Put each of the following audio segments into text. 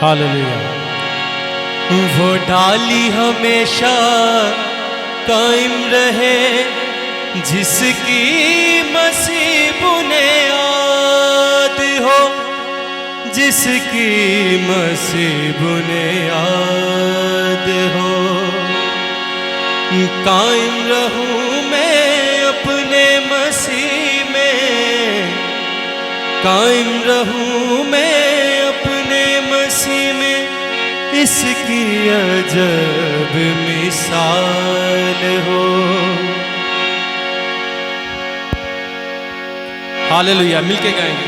Hallelujah. वो डाली हमेशा कायम रहे जिसकी मसीह बुनियाद हो, जिसकी मसीह बुनियाद हो। कायम रहूं मैं अपने मसीह में, कायम रहूं मैं अपने मसीह में, इसकी अजब मिसाल हो। हालेलुया, मिलके गाएंगे।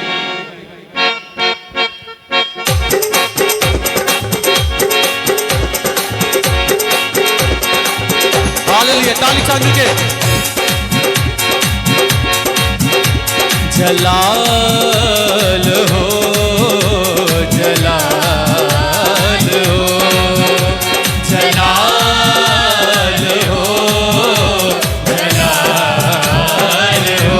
हालेलुया, ताली साथ मिलके। जलाल हो, जलाल हो, जलाल हो, जलाल हो।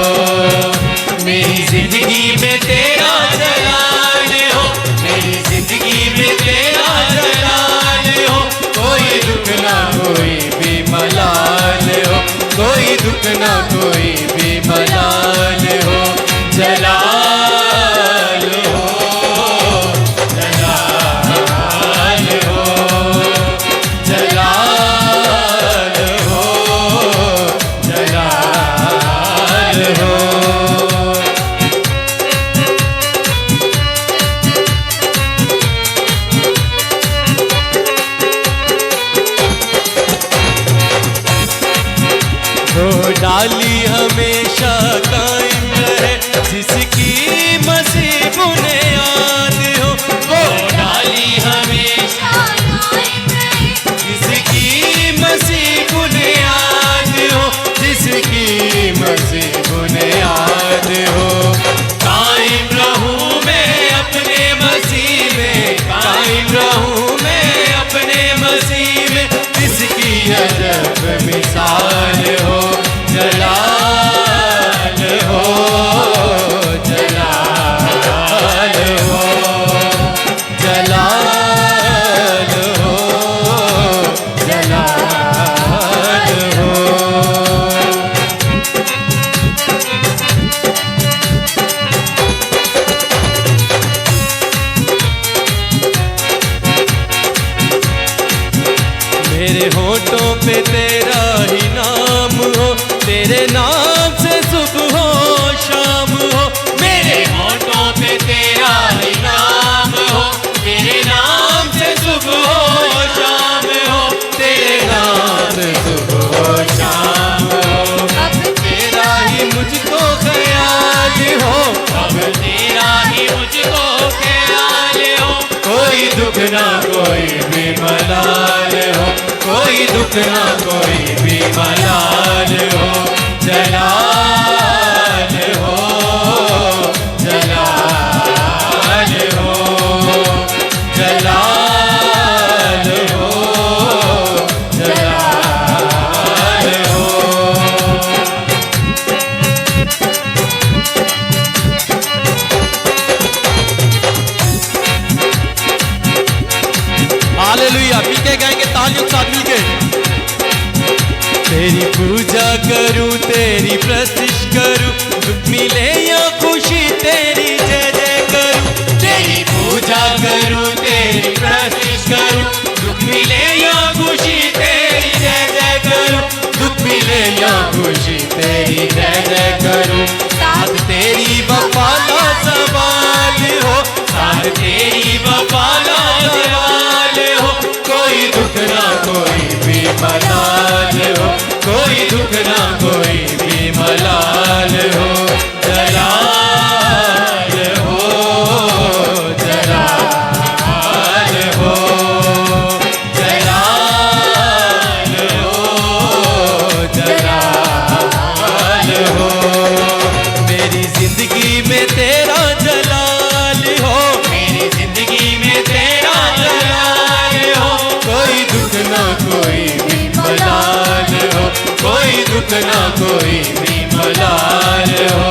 मेरी जिंदगी में तेरा जलाल हो, मेरी जिंदगी में तेरा जलाल हो। कोई दुख ना कोई भी मलाल हो, कोई दुख ना कोई भी मलाल हो। जलाल हो, जलाल हो, जलाल हो, जलाल हो। वो डाली हमेशा कायम रहे जिसकी मसीह बुनियाद हो। वो डाली हमेशा कायम रहे जिसकी मसीह बुनियाद हो, जिसकी मसीह बुनियाद हो। कायम रहूं मैं अपने मसीह में, कायम रहूं मैं अपने मसीह में, इसकी अजब मिसाल हो। जलाल हो, जलाल हो, जलाल हो, जलाल हो। मेरे होठों पे तेरा ही नाम हो, तेरे नाम से सुबह हो शाम हो। मेरे होठों पे तेरा ही नाम हो, तेरे नाम से सुबह हो शाम हो, तेरे नाम से सुबह हो शाम हो। अब तेरा ही मुझको ख्याल हो, अब तेरा ही मुझको ख्याल हो। कोई दुख ना कोई भी मलाल हो, कोई दुख ना कोई भी मलाल हो। जलाल हो, जलाल हो, जलाल हो, जलाल हो। हालेलुया, मिलके गाएंगे तालियों के साथ मिलके। तेरी पूजा करूं, तेरी प्रतिष्ठा करूं, दुख मिले या खुशी तेरी जय जय करूं। तेरी पूजा करूं, तेरी प्रतिष्ठा करूं, दुख मिले या खुशी तेरी जय जय करूं, दुख मिले या खुशी तेरी जय जय करूं। साथ तेरी वफा का सवाल हो, साथ तेरी वफा का सवाल हो। कोई दुख ना कोई भी मलाल हो, कोई दुख ना कोई भी मलाल हो। जलाल हो, जलाल हो, जलाल हो, जलाल हो। मेरी जिंदगी में तेरा जलाल हो, मेरी जिंदगी में तेरा जलाल हो। कोई दुख ना कोई भी मलाल हो, कोई दुख ना कोई भी मलाल हो।